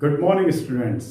Good morning students.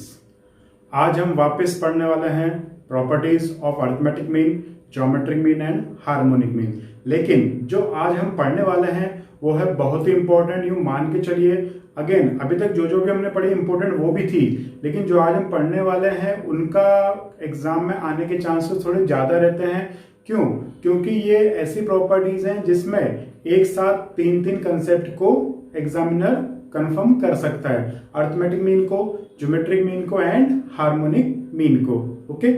आज हम वापस पढ़ने वाले हैं properties of arithmetic mean, geometric mean and harmonic mean. लेकिन जो आज हम पढ़ने वाले हैं वो है बहुत ही इंपॉर्टेंट। यूं मान के चलिए, अगेन अभी तक जो भी हमने पढ़ी इंपॉर्टेंट वो भी थी, लेकिन जो आज हम पढ़ने वाले हैं उनका एग्जाम में आने के चांसेस थोड़े ज्यादा रहते हैं। क्यों? क्योंकि ये ऐसी प्रॉपर्टीज हैं जिसमें एक साथ तीन तीन कंसेप्ट को एग्जामिनर कंफर्म कर सकता है, अरिथमेटिक मीन को, ज्योमेट्रिक मीन को एंड हार्मोनिक मीन को। ओके,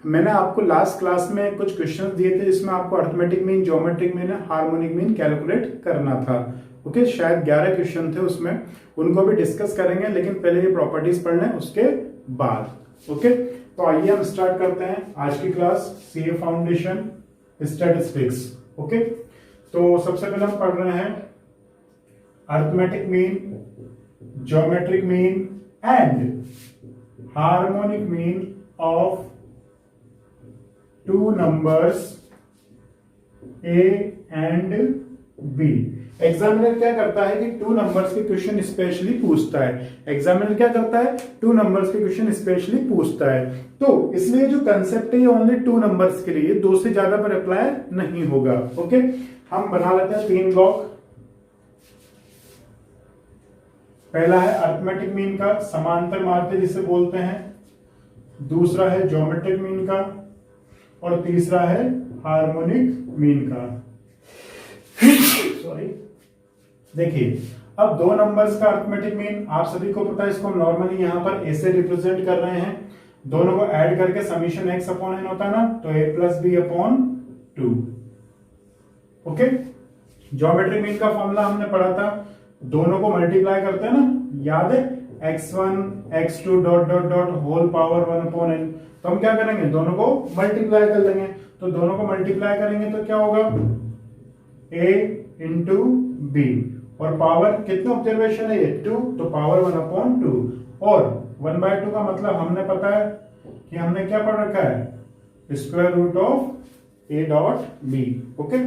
मैंने आपको लास्ट क्लास में कुछ क्वेश्चंस दिए थे जिसमें आपको arithmetic mean, geometric mean, harmonic mean calculate करना था। ओके, शायद 11 क्वेश्चन थे उसमें, उनको भी डिस्कस करेंगे, लेकिन पहले ये प्रॉपर्टीज पढ़ लें उसके बाद। ओके, तो आइए हम स्टार्ट करते हैं आज की class, CA foundation statistics. Okay, तो सबसे पहले हम पढ़ रहे हैं arithmetic mean, geometric mean and harmonic mean of two numbers A and B. Examiner क्या करता है कि टू नंबर्स के क्वेश्चन स्पेशली पूछता है। एग्जामिनर क्या करता है? टू नंबर्स के क्वेश्चन स्पेशली पूछता है। तो इसलिए जो कंसेप्ट है ये ओनली टू नंबर्स के लिए, दो से ज्यादा पर अप्लाई नहीं होगा। ओके, हम बना लेते हैं तीन ब्लॉक। पहला है अरिथमेटिक मीन का समांतर माध्य जिसे बोलते हैं, दूसरा है ज्योमेट्रिक मीन का, और तीसरा है हार्मोनिक मीन का। सॉरी, देखिए अब दो नंबर्स का अरिथमेटिक मीन आप सभी को पता है, इसको हम नॉर्मली यहां पर ए से रिप्रेजेंट कर रहे हैं। दोनों को ऐड करके समीशन एक्स अपॉन एन होता है ना, तो A plus B upon 2। Okay, geometric mean का फॉर्मूला हमने पढ़ा था, दोनों को मल्टीप्लाई करते हैं ना, याद है, x1 x2 dot dot dot whole power 1 upon n। तो हम क्या करेंगे, दोनों को मल्टीप्लाई कर लेंगे। तो दोनों को मल्टीप्लाई करेंगे तो क्या होगा, a इंटू बी, और पावर कितने ऑब्जर्वेशन है ये 2, तो पावर 1 अपॉन 2, और 1/2 का मतलब हमने पता है कि हमने क्या पढ़ रखा है, square root of a dot b। Okay,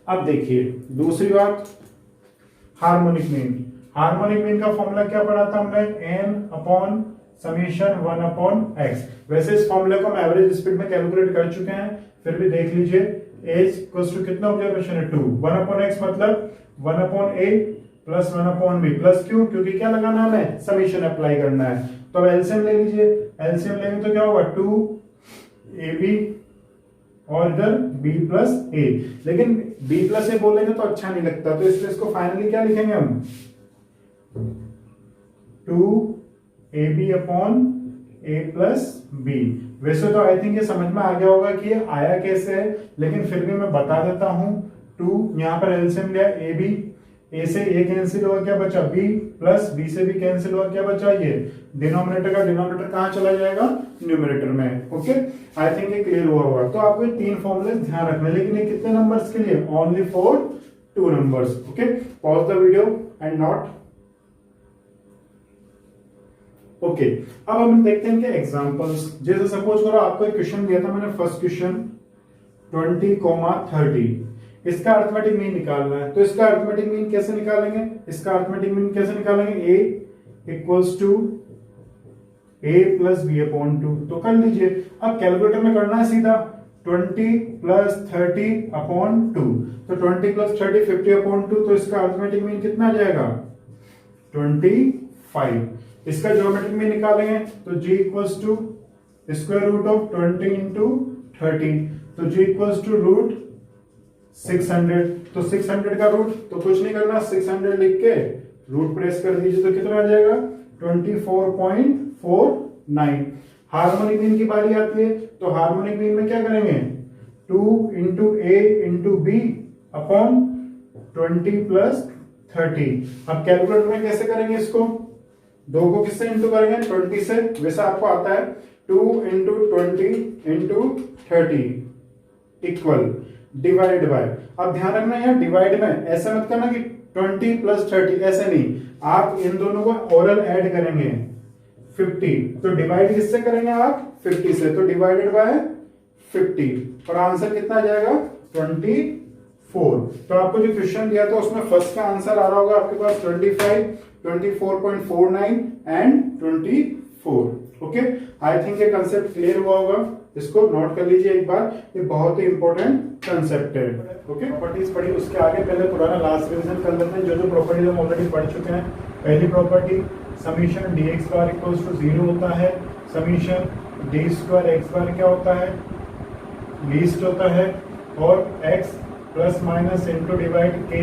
अब देखिए दूसरी बात, हार्मोनिक मीन। हार्मोनिक मीन का फॉर्मूला क्या पढ़ा था हमने, n upon summation 1 upon x। वैसे इस फॉर्मूले को हम एवरेज स्पीड में कैलकुलेट कर चुके हैं, फिर भी देख लीजिए, एज इक्वल्स टू कितना ऑब्जर्वेशन है 2, 1 अपॉन x मतलब 1 upon a plus 1 upon b। Plus क्यों? क्योंकि क्या लगाना हमें, समीशन अप्लाई करना है। तो अब एलसीएम ले लीजिए, एलसीएम लेंगे तो क्या होगा 2ab और इधर b प्लस a। लेकिन b प्लस a बोलेंगे तो अच्छा नहीं लगता, तो इसलिए इसको फाइनली क्या लिखेंगे हम, 2ab upon a plus b। वैसे तो आई थिंक ये समझ में आ गया होगा कि ये आया कैसे है, लेकिन फिर भी मैं बता देता हूं। 2 यहां पर एलसीएम लिया, ab, a से a कैंसिल हुआ, क्या बचा b, प्लस b से b कैंसिल हुआ, क्या बचा, ये डिनोमिनेटर का डिनोमिनेटर कहां चला जाएगा, न्यूमरेटर में। ओके, आई थिंक ये क्लियर हुआ होगा। तो आपको ये तीन फॉर्मूले ध्यान रखने, लेकिन ये कितने नंबर्स के लिए, only for two numbers. Okay, pause the video and note. Okay, अब हम देखते हैं कि एग्जांपल्स, जैसे सपोज करो आपको एक क्वेश्चन दिया था मैंने, फर्स्ट क्वेश्चन 20,30, इसका अरिथमेटिक मीन निकालना है। तो इसका अरिथमेटिक मीन कैसे निकालेंगे, इसका अरिथमेटिक मीन कैसे निकालेंगे, a equals to a plus b upon 2। तो कर लीजिए, अब कैलकुलेटर में करना है सीधा, 20 प्लस 30 अपॉन 2, तो 20 प्लस 30 50 अपॉन 2, तो इसका अरिथमेटिक मीन कितना आ जाएगा, 25। इसका ज्योमेट्रिक मीन निकालेंगे तो g equals to square root of 20 into 30, तो g इक्वल्स टू रूट 600। तो 600 का रूट, तो कुछ नहीं करना, 600 लिख के रूट प्रेस कर दीजिए, तो कितना आ जाएगा, 24.49। हार्मोनिक मीन की बारी आती है, तो हार्मोनिक मीन में क्या करेंगे, 2 into a into b upon 20 plus 30। अब कैलकुलेटर में कैसे करेंगे इसको, दो को किससे इंटू करेंगे, 20 से। वैसे आपको आता है 2 into 20 into 30 equal divide by. अब ध्यान रखना यहाँ डिवाइड में ऐसा मत करना कि 20 प्लस 30, ऐसे नहीं, आप इन दोनों को ओरल ऐड करेंगे 50, तो डिवाइड किससे करेंगे आप, 50 से, तो डिवाइडेड बाय 50, और आंसर कितना आ जाएगा, 24। तो आपको जो क्वेश्चन दिया था उसमें फर्स्ट का आंसर आ रहा होगा आपके पास 25, 24.49 एंड 24। ओके, आई थिंक ये कंसेप्ट क्लियर हुआ होगा, इसको नोट कर लीजिए एक बार, ये बहुत ही इंपॉर्टेंट कंसेप्ट है। ओके, प्रॉपर्टीज पढ़ी, उसके आगे पहले पुराना लास्ट रिवीजन कर लेते हैं जो प्रॉपर्टीज हम ऑलरेडी पढ़ चुके हैं। पहली property, summation dx bar equals to 0 होता है, summation d square x bar क्या होता है, लीस्ट होता है, और x plus minus into divide के,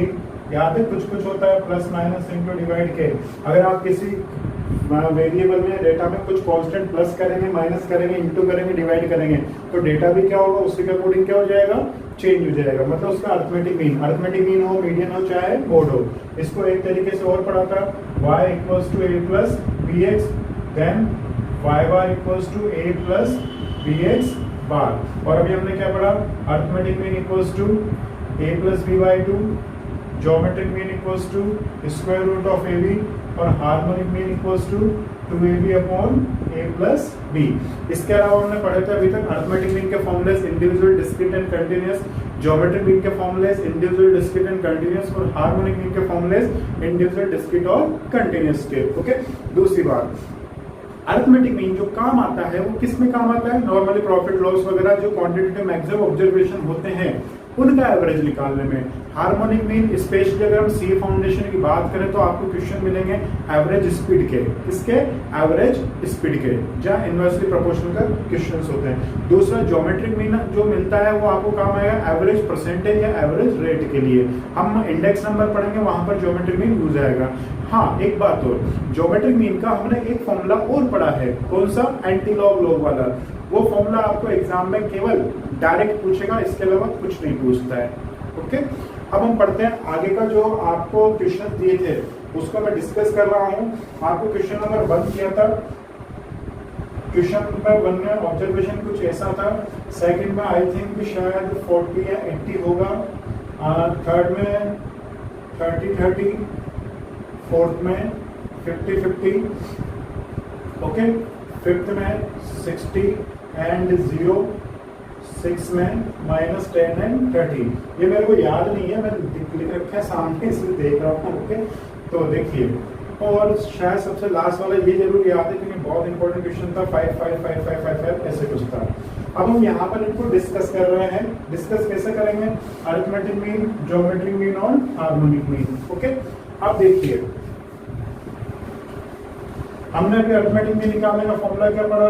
यहाँ पे कुछ कुछ होता है प्लस माइनस इंटू डिवाइड के। अगर आप किसी वेरिएबल में डेटा में कुछ कांस्टेंट प्लस करेंगे, माइनस करेंगे, इंटू करेंगे, डिवाइड करेंगे, तो डेटा भी क्या होगा, उसी के अकॉर्डिंग क्या हो जाएगा, चेंज हो जाएगा। मतलब उसका अर्थमेटिक मीन हो, मीडियन हो, चाहे मोड हो। इसको एक तरीके से और पढ़ा था, y equals to a plus B X, then y bar equals to a plus B X bar. और अभी हमने क्या पढ़ा, arithmetic mean equals to a plus B by two, geometric mean equals to square root of A B, और harmonic mean equals to 2ab upon a plus b। इसके अलावा हमने पढ़े थे अभी तक अर्थमेटिक मीन के formulas individual, discrete and continuous, geometric mean के formulas individual, discrete and continuous, और हार्मोनिक मीन के फॉर्मूलेस इंडिविजुअल, डिस्क्रीट और कंटीन्यूअस के। ओके, दूसरी बात, अर्थमेटिक मीन जो काम आता है वो किस में काम आता है, नॉर्मली प्रॉफिट लॉस वगैरह जो क्वांटिटेटिव मैक्सिमम ऑब्जर्वेशन होते हैं उनका एवरेज निकालने में। हार्मोनिक मीन स्पेशली अगर हम सी फाउंडेशन की बात करें तो आपको क्वेश्चन मिलेंगे एवरेज स्पीड के, किसके, एवरेज स्पीड के, जहां इनवर्सली प्रोपोर्शनल का क्वेश्चंस होते हैं। दूसरा ज्योमेट्रिक मीन जो मिलता है वो आपको काम आएगा एवरेज परसेंटेज या एवरेज रेट के लिए। हम इंडेक्स नंबर पढ़ेंगे वहां पर ज्योमेट्रिक मीन यूज आएगा। हाँ, एक बात और, ज्योमेट्रिक मीन का हमने एक फॉर्मूला और पढ़ा है, कौन सा, एंटी लॉग लॉग वाला। वो फॉर्मूला आपको एग्जाम में केवल डायरेक्ट पूछेगा, इसके अलावा कुछ नहीं पूछता है। ओके, अब हम पढ़ते हैं आगे का, जो आपको क्वेश्चन दिए थे उसको मैं डिस्कस कर रहा हूँ। आपको क्वेश्चन नंबर 1 किया था, क्वेश्चन नंबर 1 में ऑब्जर्वेशन कुछ ऐसा था, सेकंड में आई थिंक शायद 40 या 80 होगा, थर्ड में 30-30, फोर्थ में 50-50, ओके, फिफ्थ में 60 एंड 0, 6 में -10 एंड 30। ये मेरे को याद नहीं है, मैंने लिख रखा है सामने, इसलिए देख रहा हूँ। ओके, तो देखिए, और शायद सबसे लास्ट वाला ये जरूर याद है क्योंकि बहुत इंपॉर्टेंट क्वेश्चन था, 5 ऐसे कुछ था। अब हम यहाँ पर इनको डिस्कस कर रहे हैं। डिस्कस कैसे करेंगे, अरिथमेटिक मीन, ज्योमेट्रिक मीन और हार्मोनिक मीन। ओके, अब देखिए, हमने अभी अरिथमेटिक मीन निकालने का फॉर्मूला क्या पढ़ा,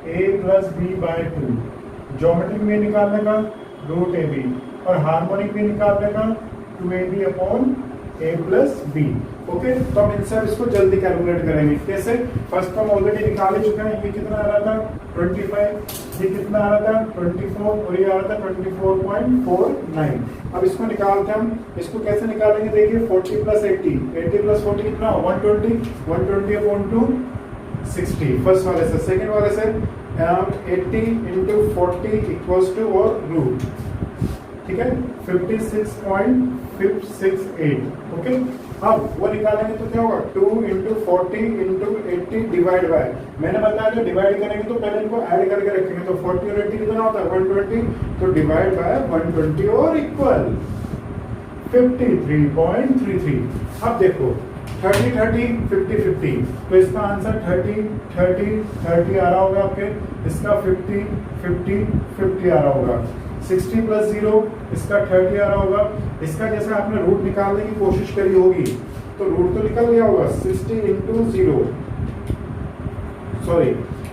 a plus B by 2, geometric mean निकालने का रूट ए बी, और हार्मोनिक मीन निकालने का 2ab upon a plus B. Okay, तो हम इनसे अब इसको जल्दी कैलकुलेट करेंगे। कैसे, फर्स्ट हम ऑलरेडी निकाल ही चुके हैं। ये कितना आ रहा था 25, ये कितना आ रहा था 24, और ये आ रहा था 24.49। अब इसको निकालते हैं हम। इसको कैसे निकालेंगे, देखिए 40 प्लस 80, 80 प्लस 40 कितना, 120, 120 अपॉन 2 60 फर्स्ट वाले से। सेकेंड वाले से 80 इंटू 40 इक्वल्स टू और रूट, ठीक है, 56.568। ओके, अब वो निकालेंगे तो क्या होगा, 2 इंटू 40 इंटू 80 डिवाइड बाय, मैंने बताया जो डिवाइड करेंगे तो पहले इनको ऐड करके रखेंगे, तो 40 और 80 कितना होता है 120, तो डिवाइड बाय 120 और इक्वल 53.33। अब देखो 30 30 50 50, तो इसका आंसर 30 30 30 आ रहा होगा आपके, इसका 50 50 50 आ रहा होगा, 60 प्लस 0 इसका 30 आ रहा होगा। इसका जैसे आपने रूट निकालने की कोशिश करी होगी तो रूट तो निकल गया होगा, 60 इंटू 0, सॉरी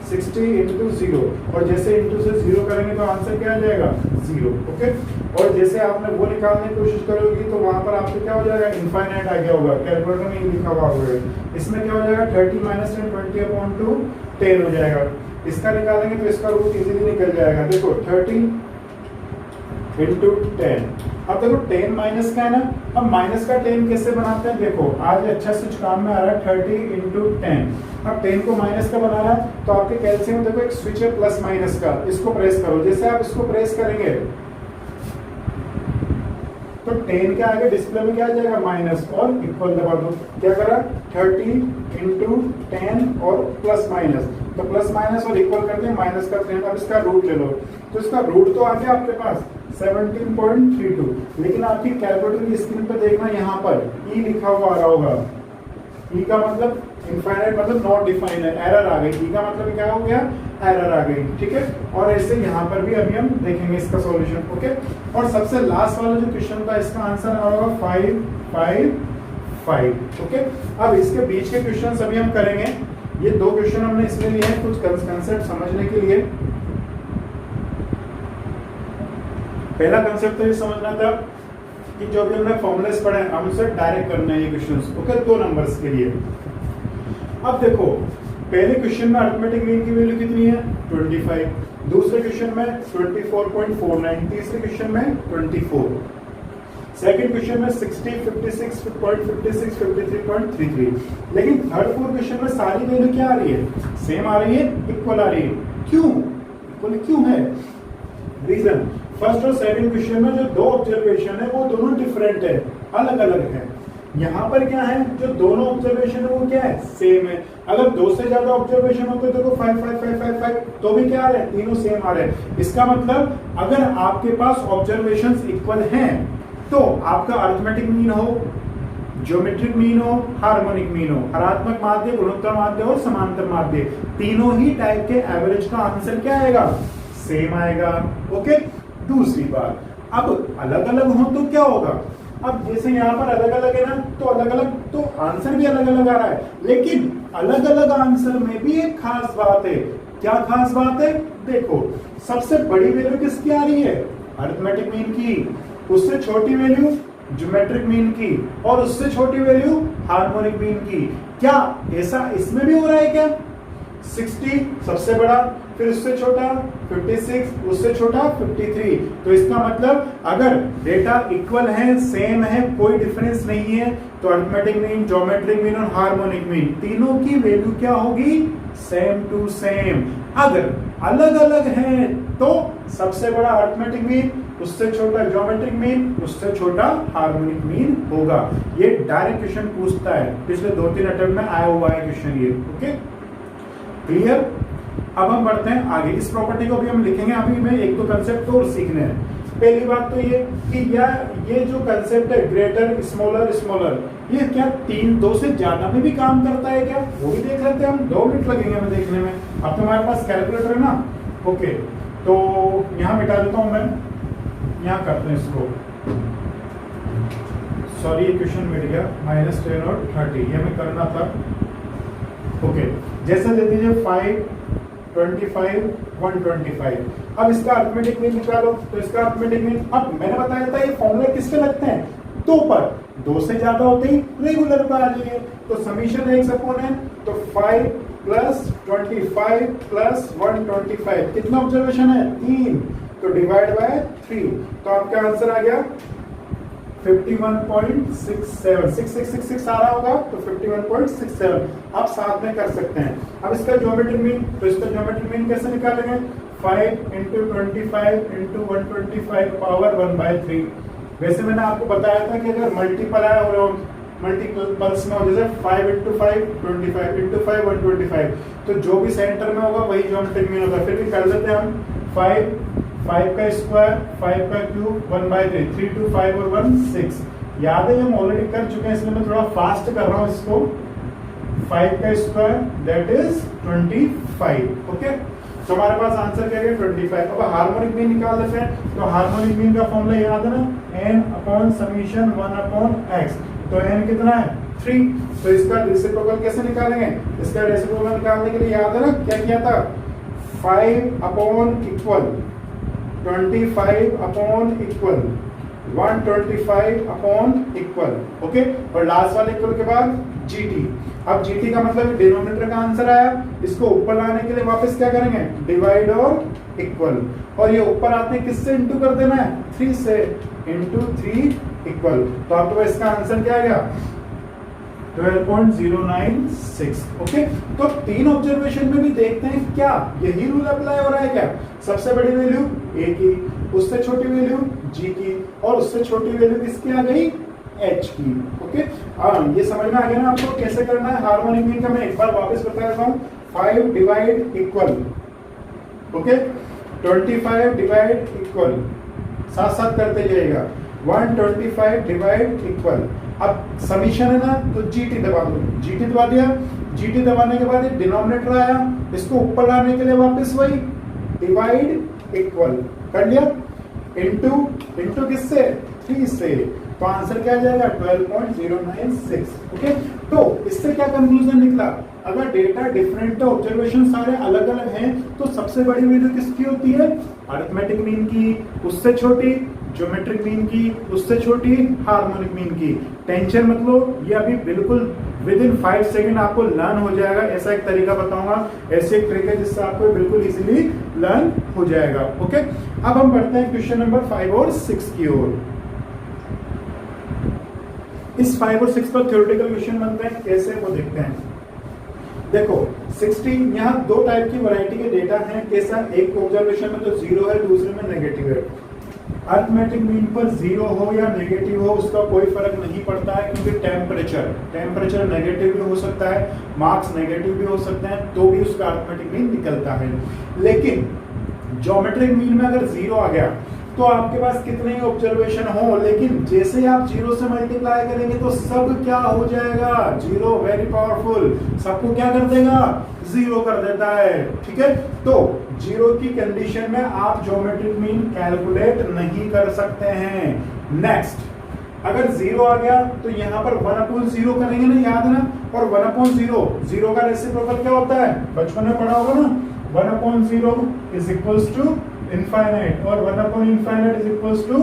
60 इंटू 0, और जैसे इंटू से 0 करेंगे तो आंसर क्या आ जाएगा 0। ओके, और जैसे आपने वो निकालने की कोशिश करोगी तो वहां पर आपको क्या हो जाएगा, इनफाइनाइट आ गया होगा, कैलकुलेटर में ही लिखा हुआ होगा। इसमें क्या हो जाएगा 30 माइनस 10 20 अपॉन 2 10 हो जाएगा। इसका निकालेंगे तो इसका रूट इजीली निकल जाएगा। देखो 30 इंटू 10, अब देखो 10 माइनस का है ना, अब माइनस का 10 कैसे बनाते हैं, देखो आज अच्छा से काम में आ रहा है 30 इंटू 10। अब 10 को माइनस का बनाना है तो आपके कैलकुलेशन में देखो एक स्विच है प्लस माइनस का, इसको प्रेस करो। जैसे आप इसको प्रेस करेंगे तो 10 के आगे डिस्प्ले में क्या आ जाएगा माइनस, और इक्वल दबा दो। क्या करा 30 इंटू 10 और प्लस माइनस, तो प्लस माइनस और इक्वल करते हैं माइनस का 10। अब इसका रूट ले लो, तो इसका रूट तो आ गया आपके पास 17.32, लेकिन आपकी कैलकुलेटर की स्क्रीन पर देखना यहाँ पर ई लिखा हुआ आ रहा होगा, ई का मतलब इनफाइनाइट मतलब नॉट डिफाइंड है, एरर आ गई। ई का मतलब क्या हो गया, एरर आ गई, ठीक है। और ऐसे यहाँ पर भी अभी हम देखेंगे इसका सॉल्यूशन, ओके। और सबसे लास्ट वाला जो क्वेश्चन था इसका आंसर आ होगा 5 5 5, ओके। अब इसके बीच के क्वेश्चन अभी हम करेंगे। ये दो क्वेश्चन हमने इसलिए लिए हैं कुछ कंसेप्ट समझने के लिए। पहला कंसेप्ट तो ये समझना था कि जो भी हमने फॉर्मूलेस पढ़े हैं हम उसे डायरेक्ट करना है ये क्वेश्चंस, ओके, दो नंबर्स के लिए। अब देखो पहले क्वेश्चन में अरिथमेटिक मीन की वैल्यू कितनी है 25, दूसरे क्वेश्चन में 24.49, तीसरे क्वेश्चन में 24, सेकंड क्वेश्चन में 60, 56.56, 53.33। लेकिन थर्ड फोर्थ क्वेश्चन में सारी वैल्यू क्या आ रही है, सेम आ रही है, इक्वल आ रही है। क्यों इक्वल क्यों है, रीजन फर्स्ट और सेकंड क्वेश्चन में जो दो ऑब्जर्वेशन है वो दोनों डिफरेंट है, अलग अलग है। यहाँ पर क्या है, जो दोनों ऑब्जर्वेशन है वो क्या है, सेम है। अगर दो से ज्यादा ऑब्जर्वेशन होते तो 5 5 5 5 5 तो भी क्या आ रहे हैं, तीनों सेम आ रहे हैं। इसका मतलब अगर आपके पास ऑब्जर्वेशंस इक्वल हैं तो आपका अरिथमेटिक मीन हो, ज्योमेट्रिक मीन हो, हार्मोनिक मीन हो, हरात्मक माध्य, गुणोत्तर माध्य और समांतर माध्य, तीनों ही टाइप के एवरेज का आंसर क्या आएगा, सेम आएगा, ओके। दूसरी बात, अब अलग अलग हो तो क्या होगा, अब जैसे यहाँ पर अलग अलग है ना, तो अलग अलग तो आंसर भी अलग अलग आ रहा है, लेकिन अलग अलग आंसर में भी एक खास बात है। क्या खास बात है, देखो सबसे बड़ी वैल्यू किसकी आ रही है, अरिथमेटिक मीन की, उससे छोटी वैल्यू ज्योमेट्रिक मीन की, और उससे छोटी वैल्यू हार्मोनिक मीन की। क्या ऐसा इसमें भी हो रहा है क्या, 60 सबसे बड़ा, फिर उससे छोटा 56, उससे छोटा 53। तो इसका मतलब अगर डेटा इक्वल है, सेम है, कोई डिफरेंस नहीं है, तो अरिथमेटिक मीन, ज्योमेट्रिक मीन और हार्मोनिक मीन तीनों की वैल्यू क्या होगी, सेम टू सेम। अगर अलग अलग है तो सबसे बड़ा अरिथमेटिक मीन, उससे छोटा ज्योमेट्रिक मीन, उससे छोटा हार्मोनिक मीन होगा। ये डायरेक्ट क्वेश्चन पूछता है, पिछले 2-3 अटेम्प्ट में आया हुआ है क्वेश्चन ये, ओके क्लियर। अब हम बढ़ते हैं आगे, इस प्रॉपर्टी को भी हम लिखेंगे। अभी में एक दो कंसेप्ट और सीखने हैं। पहली बात तो ये कि ये जो कंसेप्ट है ग्रेटर स्मॉलर स्मॉलर, ये क्या 2 से ज्यादा में भी काम करता है क्या, वो भी देख लेते हैं हम। 2 मिनट लगेंगे हमें देखने में। अब तो हमारे पास कैलकुलेटर है ना, ओके, तो यहाँ मिटा देता हूँ मैं, यहाँ करते हैं इसको, सॉरी ये क्वेश्चन मिट गया, -10 और 30 ये हमें करना था, ओके। जैसे दे दीजिए 5 25 125। अब इसका अरिथमेटिक मीन निकालो, तो इसका अरिथमेटिक मीन, अब मैंने बताया था ये फॉर्मूला किसके लगते हैं, 2 पर, 2 से ज्यादा होते ही रेगुलर पर आ जाइए। तो समीशन एक सपोन है, तो 5 + 25 + 125 कितना ऑब्जर्वेशन है, 3, तो डिवाइड बाय 3, तो आपका आंसर आ गया 51.67, 6666 आ रहा होगा, तो 51.67 आप साथ में कर सकते हैं। अब इसका ज्योमेट्रिक मीन, तो इसका ज्योमेट्रिक मीन कैसे निकालेंगे, 5 × 25 × 125 पावर 1/3। वैसे मैंने आपको बताया था कि अगर मल्टीप्लाई हो रहे हो, मल्टीपल्स में हो, जैसे 5 × 5 25 × 5 125, तो जो भी सेंटर में होगा वही ज्योमेट्रिक मीन होगा। फिर भी कर लेते हैं हम, 5 का स्क्वायर, 5 का क्यूब, 1/3, 3 2 5 और 1 6। याद है हम ऑलरेडी कर चुके हैं, इसलिए मैं थोड़ा फास्ट कर रहा हूँ इसको। 5 का स्क्वायर दैट इज 25, ओके। तो हमारे पास आंसर क्या है 25। अब हार्मोनिक मीन निकाल लेते हैं, तो हार्मोनिक मीन का फॉर्मूला याद है ना, n/समीशन 1/x। तो n कितना है 3, तो इसका रेसिप्रोकल कैसे निकालेंगे, इसका रेसिप्रोकल निकालने के लिए याद है ना क्या किया था, 5/इक्वल 25/इक्वल 125/इक्वल, ओके। और लास्ट वाले इक्वल के बाद GT। अब GT का मतलब डिनोमिनेटर का आंसर आया, इसको ऊपर लाने के लिए वापस क्या करेंगे, डिवाइड और इक्वल, और ये ऊपर आते हैं किससे इंटू कर देना है, 3 से, इंटू 3 इक्वल। तो आपको इसका आंसर क्या आ गया 12.096, ओके। तो 3 ऑब्जर्वेशन में भी देखते हैं क्या यही रूल अप्लाई हो रहा है क्या, सबसे बड़ी वैल्यू A की, उससे छोटी वैल्यू G की, और उससे छोटी वैल्यू किसकी आ गई, H की, ओके। ये समझ में आ गया ना आपको कैसे करना है हार्मोनिक मीन का। मैं एक बार वापस बता देता हूँ, 5 divide equal, okay, 25 divide equal, साथ साथ करते जाइएगा। 125 डिवाइड इक्वल, अब समीशन है ना तो जीटी दबा दो, जीटी दबा दिया, जीटी दबाने के बाद डिनोमिनेटर आया, इसको ऊपर लाने के लिए वापस वही डिवाइड इक्वल कर लिया, इनटू इनटू किससे 3 से, तो आंसर क्या आ जाएगा 12.096। ओके, तो इससे क्या कंक्लूजन निकला, अगर डेटा डिफरेंट है, ऑब्जर्वेशन सारे अलग अलग हैं, तो सबसे बड़ी वैल्यू किसकी होती है, अरिथमेटिक मीन की, उससे छोटी ज्योमेट्रिक मीन की, उससे छोटी हार्मोनिक मीन की। टेंशन मत लो, ये अभी बिल्कुल विद इन 5 सेकेंड आपको लर्न हो जाएगा, ऐसा एक तरीका बताऊंगा, ऐसे एक ट्रिक है जिससे आपको बिल्कुल इजीली लर्न हो जाएगा। ओके, अब हम बढ़ते हैं क्वेश्चन नंबर 5 और 6 की ओर। इस 5 और 6 पर थ्योरेटिकल क्वेश्चन बनते हैं, कैसे वो देखते हैं। देखो 16, यहाँ दो टाइप की वैरायटी के डेटा हैं, कैसा, एक ऑब्जर्वेशन में तो 0 है, दूसरे में नेगेटिव है। अरिथमेटिक मीन पर 0 हो या नेगेटिव हो उसका कोई फर्क नहीं पड़ता है, क्योंकि टेम्परेचर नेगेटिव भी हो सकता है, मार्क्स नेगेटिव भी हो सकते हैं, तो भी उसका अरिथमेटिक मीन निकलता है। लेकिन ज्योमेट्रिक मीन में अगर 0 आ गया तो आपके पास कितने ही ऑब्जर्वेशन हो, लेकिन जैसे आप 0 से मल्टीप्लाई करेंगे तो सब क्या हो जाएगा, 0, वेरी पावरफुल, सबको क्या कर देगा, 0 कर देता है। ठीक है, तो 0 की कंडीशन में आप ज्योमेट्रिक मीन कैलकुलेट नहीं कर सकते हैं। नेक्स्ट, अगर 0 आ गया तो यहाँ पर 1/0 करेंगे ना, याद है ना, और 1/0, 0 का रेसिप्रोकल क्या होता है, बचपन में पढ़ा होगा ना, 1/0 इज इक्वल्स टू इनफाइनाइट, और 1/इनफाइनाइट इज इक्वल्स टू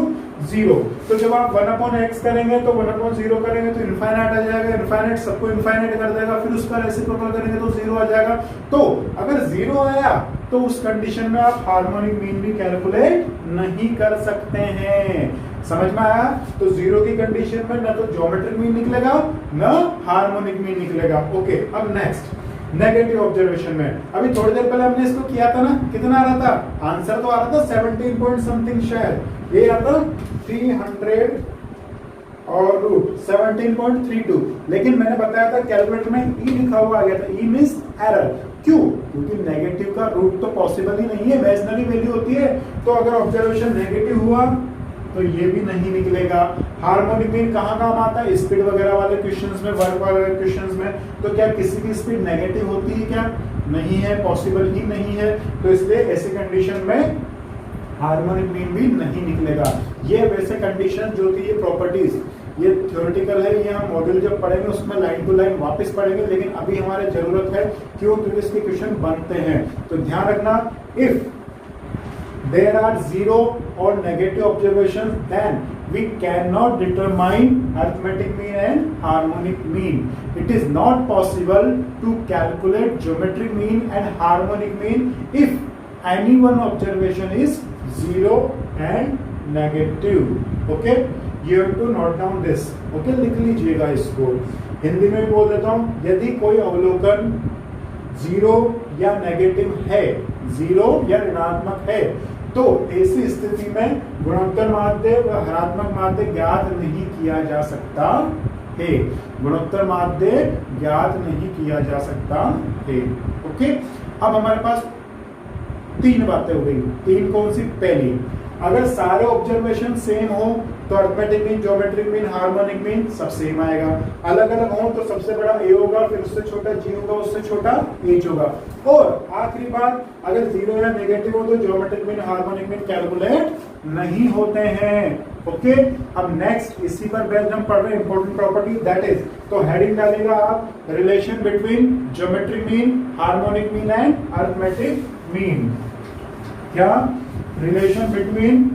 0। तो जब आप 1/x करेंगे तो 1/0 करेंगे तो इनफाइनाइट आ जाएगा, इनफाइनाइट सबको इनफाइनाइट कर देगा, फिर उसका रेसिप्रोकल करेंगे तो 0 आ जाएगा। तो अगर 0 आया तो उस कंडीशन में आप हार्मोनिक मीन भी कैलकुलेट नहीं कर सकते हैं। समझ में आया? तो 0 की कंडीशन में ना तो ज्योमेट्रिक मीन निकलेगा ना हार्मोनिक मीन निकलेगा। ओके, अब नेक्स्ट नेगेटिव ऑब्जर्वेशन में, अभी थोड़ी देर पहले हमने इसको किया था ना, कितना आ रहा था, आंसर तो आ रहा था 17 पॉइंट समथिंग, शायद ये आता 300 और रूट 17.32, लेकिन मैंने बताया था कैलकुलेटर में ई लिखा हुआ आ गया था, ई मींस एरर। क्यों? क्योंकि नेगेटिव का रूट तो पॉसिबल ही नहीं है, इमेजिनरी वैल्यू होती है, तो अगर ऑब्जर्वेशन नेगेटिव हुआ तो ये भी नहीं निकलेगा। हार्मोनिक मीन कहाँ काम आता है, स्पीड वगैरह वाले क्वेश्चंस में, वर्क वाले क्वेश्चंस में, तो क्या किसी की स्पीड नेगेटिव होती है क्या, नहीं है, पॉसिबल ही नहीं है, तो इसलिए ऐसे कंडीशन में हार्मोनिक मीन भी नहीं निकलेगा। ये वैसे कंडीशन जो थी, ये प्रॉपर्टीज, ये थ्योरेटिकल है, ये हम मॉड्यूल जब पढ़ेंगे उसमें लाइन टू लाइन वापस पढ़ेंगे, लेकिन अभी हमारे जरूरत है, क्यों, क्योंकि इसके क्वेश्चन बनते हैं। तो ध्यान रखना, if there are 0 or negative observations, then we cannot determine arithmetic mean and harmonic mean. It is not possible to calculate geometric mean and harmonic mean if any one observation is 0 and negative. Okay, you have to note down this. Okay, लिख लीजिएगा इसको, हिंदी में भी बोल देता हूँ, यदि कोई अवलोकन 0 या नेगेटिव है, 0 या ऋणात्मक है, तो ऐसी स्थिति में गुणोत्तर माध्य व हरात्मक माध्य ज्ञात नहीं किया जा सकता है। गुणोत्तर माध्य ज्ञात नहीं किया जा सकता है। ओके, अब हमारे पास 3 बातें हो गई। 3 कौन सी? पहली, अगर सारे ऑब्जर्वेशन सेम हो तो arithmetic mean, geometric mean, harmonic mean सब सेम आएगा। अलग अलग हो तो सबसे बड़ा ए होगा, फिर उससे छोटा जी होगा, उससे छोटा एच होगा। और आखिरी बात, अगर 0 या नेगेटिव हो तो geometric mean, harmonic mean calculate नहीं होते हैं। ओके, अब नेक्स्ट इसी पर बेस्ड हम पढ़ रहे हैं इंपॉर्टेंट प्रॉपर्टी, दैट इज, तो हेडिंग डालेगा आप relation between geometric mean, harmonic mean and arithmetic mean. क्या? Relation between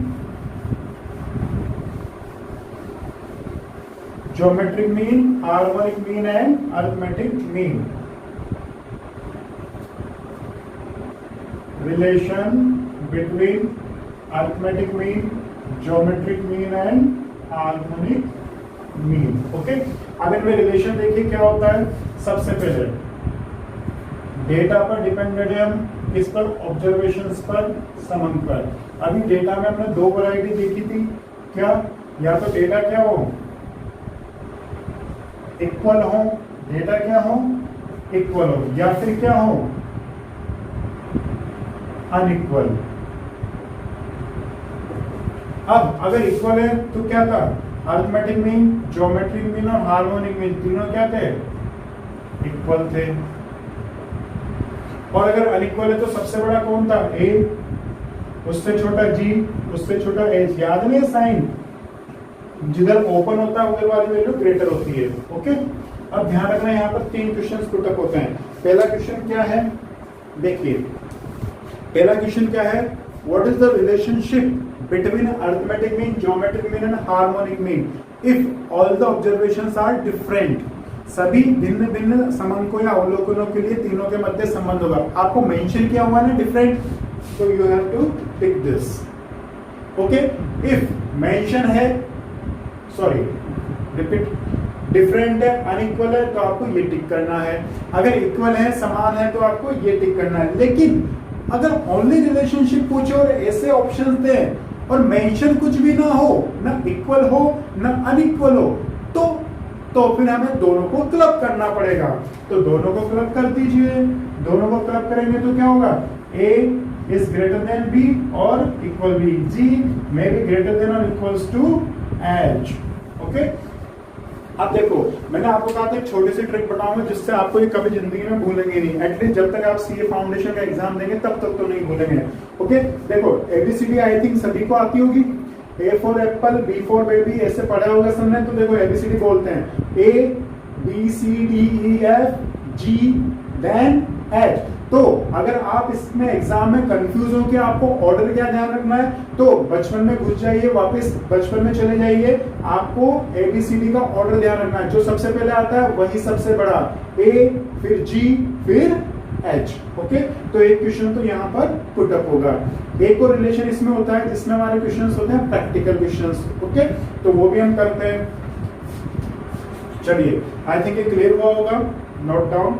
geometric mean, harmonic mean and arithmetic mean. Relation between arithmetic mean, geometric mean and harmonic mean. Okay, अब इनमें relation देखिए क्या होता है। सबसे पहले डेटा पर डिपेंडेंट है हम, किस पर? ऑब्जर्वेशंस पर, समन पर। अभी डेटा में हमने 2 वैरायटी देखी थी, क्या? या तो डेटा क्या हो, इक्वल हो, डेटा क्या हो, इक्वल हो, या फिर क्या हो, अनइक्वल। अब अगर इक्वल है तो क्या था, अरिथमेटिक मीन, ज्योमेट्रिक मीन और हार्मोनिक मीन तीनों क्या थे, इक्वल थे। और अगर अनइक्वल है तो सबसे बड़ा कौन था, ए, उससे छोटा जी, उससे छोटा एच। याद नहीं है साइन, जिधर ओपन होता है उधर वाली वैल्यू ग्रेटर होती है। ओके, अब ध्यान रखना यहाँ पर 3 क्वेश्चंस पुटअप होते हैं। पहला क्वेश्चन क्या है, देखिए पहला क्वेश्चन क्या है, what is the relationship between arithmetic mean, geometric mean and harmonic mean if all the observations are different. सभी भिन्न भिन्न समंकों या अवलोकनों के लिए तीनों के मध्य संबंध होगा। आपको मेंशन किया हुआ ना different, so you have to pick this. Okay, if mention है, sorry, repeat, different है, unequal है, तो आपको ये टिक करना है। अगर इक्वल है, समान है, तो आपको ये टिक करना है। लेकिन अगर ओनली रिलेशनशिप पूछे और ऐसे ऑप्शंस दे और मेंशन कुछ भी ना हो, ना इक्वल हो ना अनइक्वल हो, तो फिर हमें दोनों को क्लब करना पड़ेगा। तो दोनों को क्लब कर दीजिए। दोनों को क्लब करेंगे तो क्या होगा, ए is greater than B और equal B, G may be greater than or equals to H. Okay? अब देखो, मैंने आपको कहा था एक छोटी सी ट्रिक बताऊंगा जिससे आपको ये कभी जिंदगी में भूलेंगे नहीं। एटलीस्ट जब तक आप सीए फाउंडेशन का एग्जाम देंगे तब तक तो नहीं भूलेंगे। ओके, देखो एबीसीडी आई थिंक सभी को आती होगी। A for apple, B for baby, ऐसे पढ़ा होगा सबने। तो देखो एबीसीडी बोलते हैं A B C D E F G then H. तो अगर आप इसमें एग्जाम में कंफ्यूज हो कि आपको ऑर्डर क्या ध्यान रखना है, तो बचपन में घुस जाइए, वापस बचपन में चले जाइए। आपको एबीसीडी का ऑर्डर ध्यान रखना है। जो सबसे पहले आता है वही सबसे बड़ा, ए फिर जी फिर एच। ओके, तो एक क्वेश्चन तो यहाँ पर पुट अप होगा। एक और रिलेशन इसमें होता है जिसमें हमारे क्वेश्चंस होते हैं प्रैक्टिकल क्वेश्चंस। ओके, तो वो भी हम करते हैं। चलिए, आई थिंक ये क्लियर हुआ होगा। Note down.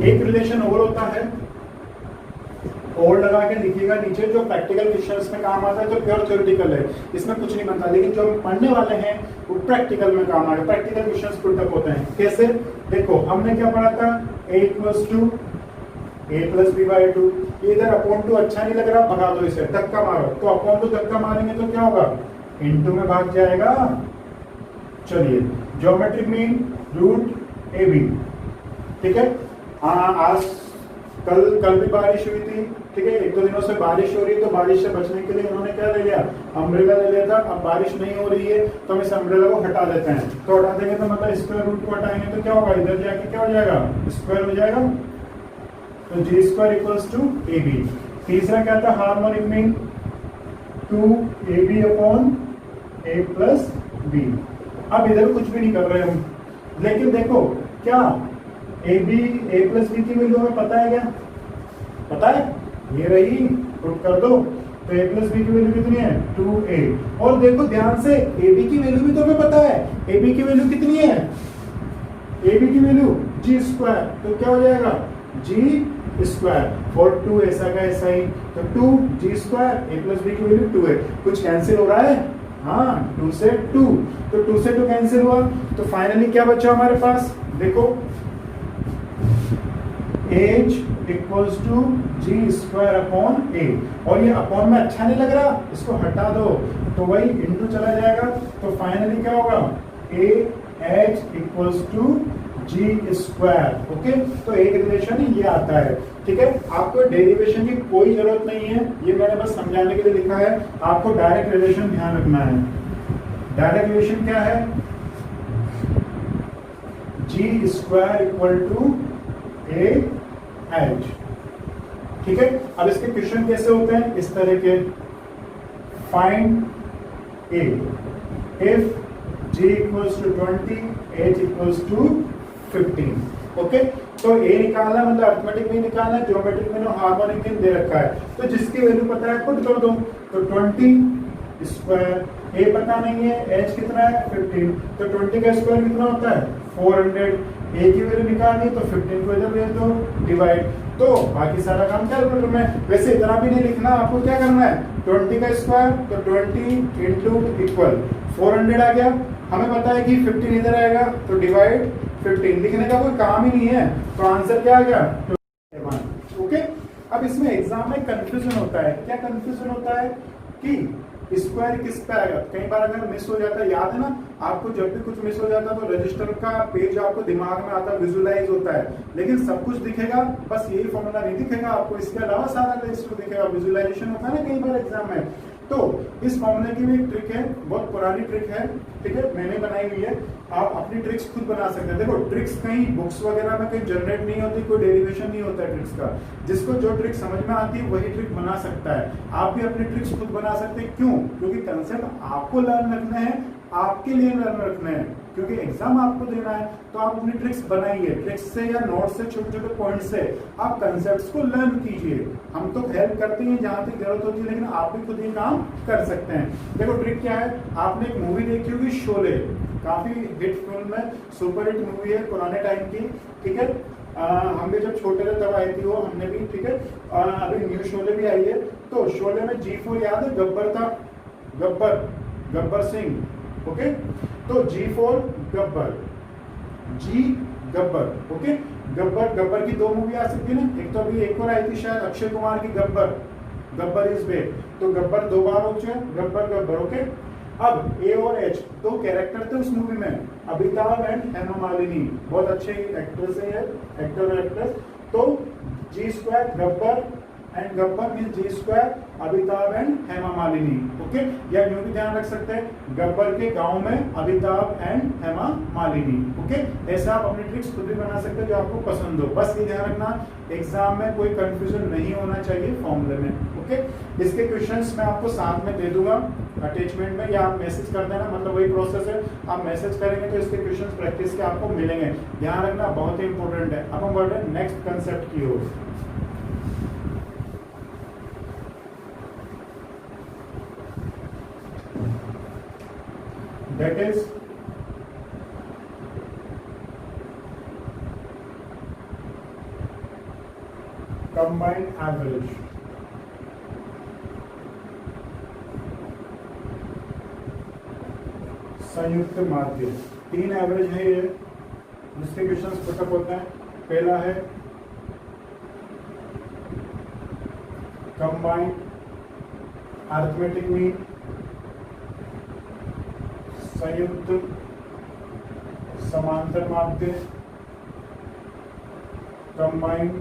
एक रिलेशन और होता है, और लगा के लिखिएगा नीचे, जो प्रैक्टिकल क्वेश्चंस में काम आता है। तो प्योर थ्योरेटिकल है, इसमें कुछ नहीं बनता, लेकिन जो हम पढ़ने वाले हैं वो प्रैक्टिकल में काम आएगा। प्रैक्टिकल क्वेश्चंस पुट अप होते हैं। कैसे, देखो हमने क्या पढ़ा था, a = a + b/2। इधर अपॉन टू अच्छा नहीं लग रहा, भगा दो इसे, धक्का मारो। तो अपॉन टू धक्का मारेंगे तो क्या होगा, इनटू में भाग जाएगा। चलिए, ज्योमेट्रिक मीन √ab। ठीक है, आज कल भी बारिश हुई थी। ठीक है, 1-2 दिनों से बारिश हो रही है, तो बारिश से बचने के लिए इन्होंने क्या ले लिया, अम्ब्रेला ले लिया था। अब बारिश नहीं हो रही है तो हम इस अम्ब्रेला को हटा देते हैं। तो हटा देंगे तो मतलब स्क्वायर रूट को हटाएंगे तो क्या होगा, इधर जाके क्या हो जाएगा, स्क्वायर हो जाएगा। तो g² = ab। तीसरा क्या था, हार्मोनिक मीन 2ab/a + b। अब इधर कुछ भी नहीं कर रहे हम, लेकिन देखो क्या a + b की वैल्यू हमें पता है क्या, पता है, ये रही, पुट कर दो। तो a + b की वैल्यू कितनी है, 2a। और देखो ध्यान से, ab की वैल्यू भी तो हमें पता है। ab की वैल्यू कितनी है, ab की वैल्यू g²। तो क्या हो जाएगा, g²। और 2 ऐसा का ऐसा ही, तो 2g², a + b की वैल्यू 2 है। कुछ कैंसिल हो रहा है, हाँ, 2 से 2, तो 2 से 2 कैंसिल हुआ। तो फाइनली क्या बचा हमारे पास, देखो h = g²/a। और ये अपॉन में अच्छा नहीं लग रहा, इसको हटा दो, तो वही इंटू चला जाएगा। तो फाइनली क्या होगा, ah = g²। ओके, तो एक रिलेशन ये आता है। ठीक है, आपको डेरिवेशन की कोई जरूरत नहीं है, ये मैंने बस समझाने के लिए लिखा है। आपको डायरेक्ट रिलेशन ध्यान रखना है। डायरेक्ट रिलेशन क्या है, g² = a/h। ठीक है, अब इसके क्वेश्चन कैसे होते हैं, इस तरह के, find a if g = 20, h = 15। Okay, तो a निकालना मतलब अरिथमेटिक मीन निकालना है, ज्योमेट्रिक मीन और हार्मोनिक मीन दे रखा है। तो जिसकी वैल्यू पता है पुट कर दो। तो 20², a पता नहीं है, h कितना है 15, तो 20 का स्क्वायर कितना होता है 400। a की वैल्यू निकालनी तो 15 को इधर भेज दो, डिवाइड। तो बाकी सारा काम कैलकुलेटर में। वैसे इतना भी नहीं लिखना, आपको क्या करना है, 20 का स्क्वायर तो 20 * 400 आ गया। हमें पता है कि 15 इधर आएगा, तो डिवाइड 15 लिखने का कोई काम ही नहीं है, तो आंसर क्या आ गया 1। ओके, अब इसमें एग्जाम में कंफ्यूजन होता है। क्या कंफ्यूजन होता है कि स्क्वायर किस पे आएगा। कई बार अगर मिस हो जाता है, याद है ना आपको, जब भी कुछ मिस हो जाता है तो रजिस्टर का पेज आपको दिमाग में आता है, विजुलाइज होता है, लेकिन सब कुछ दिखेगा, बस यही फॉर्मूला नहीं दिखेगा आपको, इसके अलावा सारा रजिस्टर दिखेगा। विजुलाइजेशन होता है ना कई बार एग्जाम में। तो इस फॉर्मूले की भी एक ट्रिक है, बहुत पुरानी ट्रिक है, ठीक है, मैंने बनाई हुई है। आप अपनी ट्रिक्स खुद बना सकते हैं। देखो ट्रिक्स कहीं बुक्स वगैरह में कहीं जनरेट नहीं होती, कोई डेरिवेशन नहीं होता है ट्रिक्स का। जिसको जो ट्रिक समझ में आती है वही ट्रिक बना सकता है। आप भी अपनी ट्रिक्स खुद बना सकते हैं। क्यों? क्योंकि कंसेप्ट आपको लर्न रखने हैं, आपके लिए लर्न रखने हैं, क्योंकि एग्जाम आपको देना है। तो आप अपनी ट्रिक्स बनाइए, ट्रिक्स से या नोट से, छोटे छोटे पॉइंट से आप कंसेप्ट्स को लर्न कीजिए। हम तो हेल्प करते हैं जहां तक जरूरत होती है, लेकिन आप भी खुद ही काम कर सकते हैं। देखो ट्रिक क्या है, आपने एक मूवी देखी होगी शोले, काफी हिट फिल्म है, सुपर हिट मूवी है पुराने टाइम की, ठीक है। हम भी जब छोटे थे तब आई थी वो, हमने भी, ठीक है। अभी न्यू शोले भी आई है। तो शोले में G4 याद है, गब्बर था, गब्बर सिंह, ओके। तो G4 गब्बर, जी गब्बर, ओके। गब्बर की 2 मूवी आ सकती है ना, एक तो अभी एक और आई थी शायद अक्षय कुमार की, गब्बर इज बैक। तो गब्बर 2 बार हो चुके, गब्बर, ओके। अब ए और एच 2 कैरेक्टर थे उस मूवी में, अमिताभ एंड हेमा मालिनी, बहुत अच्छे एक्ट्रेस है, एक्टर और एक्ट्रेस। तो G2 Gabbar and Gabbar means G2 Amitabh and Hema Malini, okay. या यूं भी ध्यान रख सकते हैं, गब्बर के गांव में अमिताभ एंड हेमा मालिनी, ओके। ऐसा आप अपनी ट्रिक्स खुद भी बना सकते हैं जो आपको पसंद हो। बस ये ध्यान रखना एग्जाम में कोई कंफ्यूजन नहीं होना चाहिए फॉर्मूले में, ओके। इसके क्वेश्चंस मैं आपको साथ में दे दूंगा अटैचमेंट में, या आप मैसेज कर देना, मतलब वही प्रोसेस है। आप मैसेज करेंगे तो इसके क्वेश्चंस प्रैक्टिस के आपको मिलेंगे। ध्यान रखना बहुत ही इंपॉर्टेंट है। अब हम बढ़ रहे हैं नेक्स्ट कंसेप्ट की ओर। That is combined average. संयुक्त माध्य। 3 एवरेज है ये, जिसके क्वेश्चंस पुटअप होते हैं। पहला है कंबाइंड अरिथमेटिक मीन, संयुक्त समांतर माध्य, कंबाइंड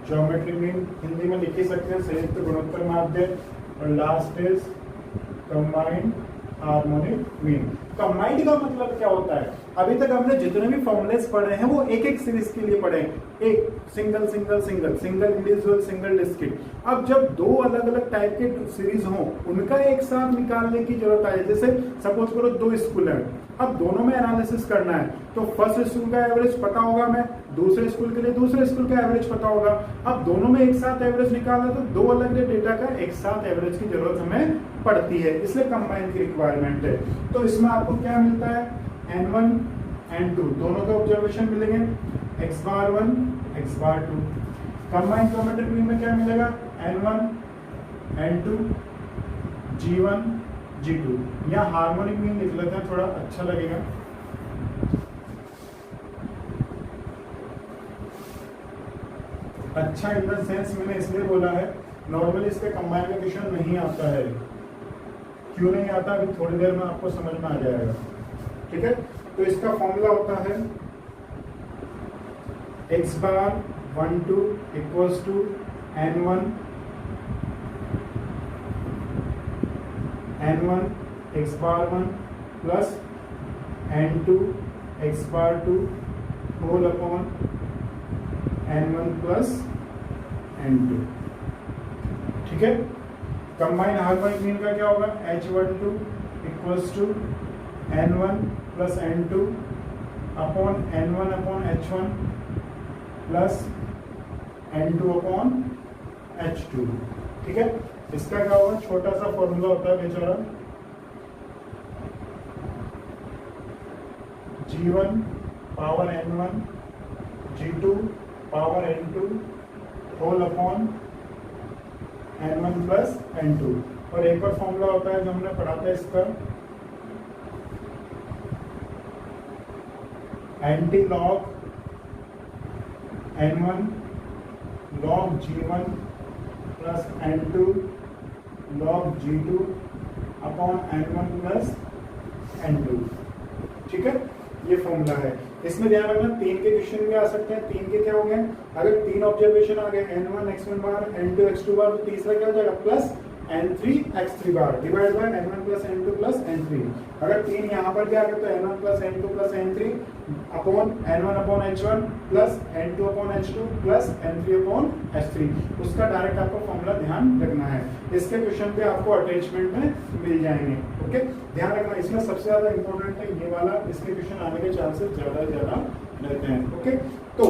ज्योमेट्रिक मीन, हिंदी में लिख ही सकते हैं संयुक्त गुणोत्तर माध्य, और last is combined harmonic mean. Combined का मतलब क्या होता है? अभी तक हमने जितने भी फॉर्मूलेस पढ़े हैं वो एक एक सीरीज के लिए पढ़े, एक सिंगल इंडिविजुअल, सिंगल डिस्क्रीट। अब जब 2 अलग अलग टाइप के सीरीज हों, उनका एक साथ निकालने की जरूरत है। जैसे सपोज करो 2 स्कूल है, अब दोनों में एनालिसिस करना है, तो फर्स्ट स्कूल का एवरेज पता होगा हमें, दूसरे स्कूल के लिए दूसरे स्कूल का एवरेज पता होगा। अब दोनों में एक साथ एवरेज निकालना, तो 2 अलग अलग डेटा का एक साथ एवरेज की जरूरत हमें पड़ती है, इसलिए कंबाइन की रिक्वायरमेंट है। तो इसमें आपको क्या मिलता है, N1 N2 दोनों के ऑब्जर्वेशन मिलेंगे, x bar 1 x bar 2। Combined geometric mean में क्या मिलेगा, N1 N2 G1 G2। या हार्मोनिक मीन लिख लेते हैं, थोड़ा अच्छा लगेगा। अच्छा इन द सेंस मैंने इसलिए बोला है, नॉर्मली इसके कंबाइन का क्वेश्चन नहीं आता है। क्यों नहीं आता, अभी थोड़ी देर में आपको समझ में आ जाएगा, ठीक है। तो इसका फॉर्मूला होता है x bar 1 2 equals to N1 x bar 1 plus N2 x bar 2 whole upon N1 plus N2, ठीक है। कंबाइन हार्मोनिक मीन का क्या होगा, H12 equals to N1 plus N2 upon N1 upon H1 plus N2 upon H2, ठीक है। इसका क्या होगा, छोटा सा फॉर्मूला होता है बेचारा, G1 power N1 G2 power N2 whole upon N1 plus N2। और एक और फॉर्मूला होता है जो हमने पढ़ा था इसका, anti log n1 log g1 plus n2 log g2 upon n1 plus n2। ठीक है, ये फॉर्मूला है। इसमें ध्यान रखना 3 के क्वेश्चन भी आ सकते हैं। 3 के क्या हो गए, अगर 3 ऑब्जर्वेशन आ गए n1 x1 बार n2 x2 बार, तो तीसरा क्या हो जाएगा plus n3 x3 bar divide by n1 plus n2 plus n3। अगर 3 यहाँ पर भी आ गए तो n1 plus n2 plus n3 upon n1 upon h1 plus n2 upon h2 plus n3 upon h3। उसका डायरेक्ट आपको फॉर्मूला ध्यान रखना है। इसके क्वेश्चन पे आपको अटैचमेंट में मिल जाएंगे। ओके, ध्यान रखना, इसमें सबसे ज्यादा इंपॉर्टेंट है ये वाला, इसके क्वेश्चन आने के चांसेस ज्यादा से ज्यादा रहते हैं। ओके, तो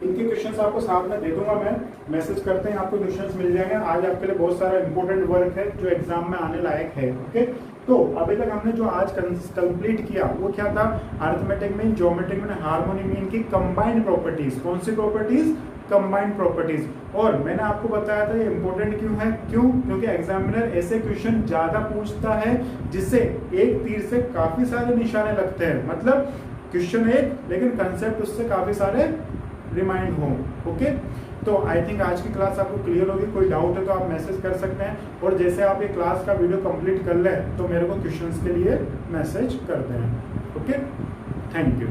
इनके क्वेश्चंस आपको साथ में दे दूंगा, मैं मैसेज करते हैं आपको क्वेश्चंस मिल जाएंगे। आज आपके लिए बहुत सारा इंपॉर्टेंट वर्क है जो एग्जाम में आने लायक है। ओके, तो अभी तक हमने जो आज कंप्लीट किया वो क्या था, arithmetic mean, geometric mean, harmony mean की कंबाइंड प्रॉपर्टीज। कौन सी प्रॉपर्टीज, कंबाइंड प्रॉपर्टीज। और मैंने आपको बताया था ये इंपॉर्टेंट क्यों है, क्यों, क्योंकि एग्जामिनर ऐसे क्वेश्चन ज्यादा पूछता है जिससे एक तीर से काफी सारे निशाने लगते हैं। मतलब क्वेश्चन एक लेकिन कंसेप्ट उससे काफी सारे रिमाइंड हो। ओके, तो आई थिंक आज की क्लास आपको क्लियर होगी। कोई डाउट है तो आप मैसेज कर सकते हैं, और जैसे आप ये क्लास का वीडियो कंप्लीट कर लें तो मेरे को क्वेश्चंस के लिए मैसेज कर दें। Okay, thank you.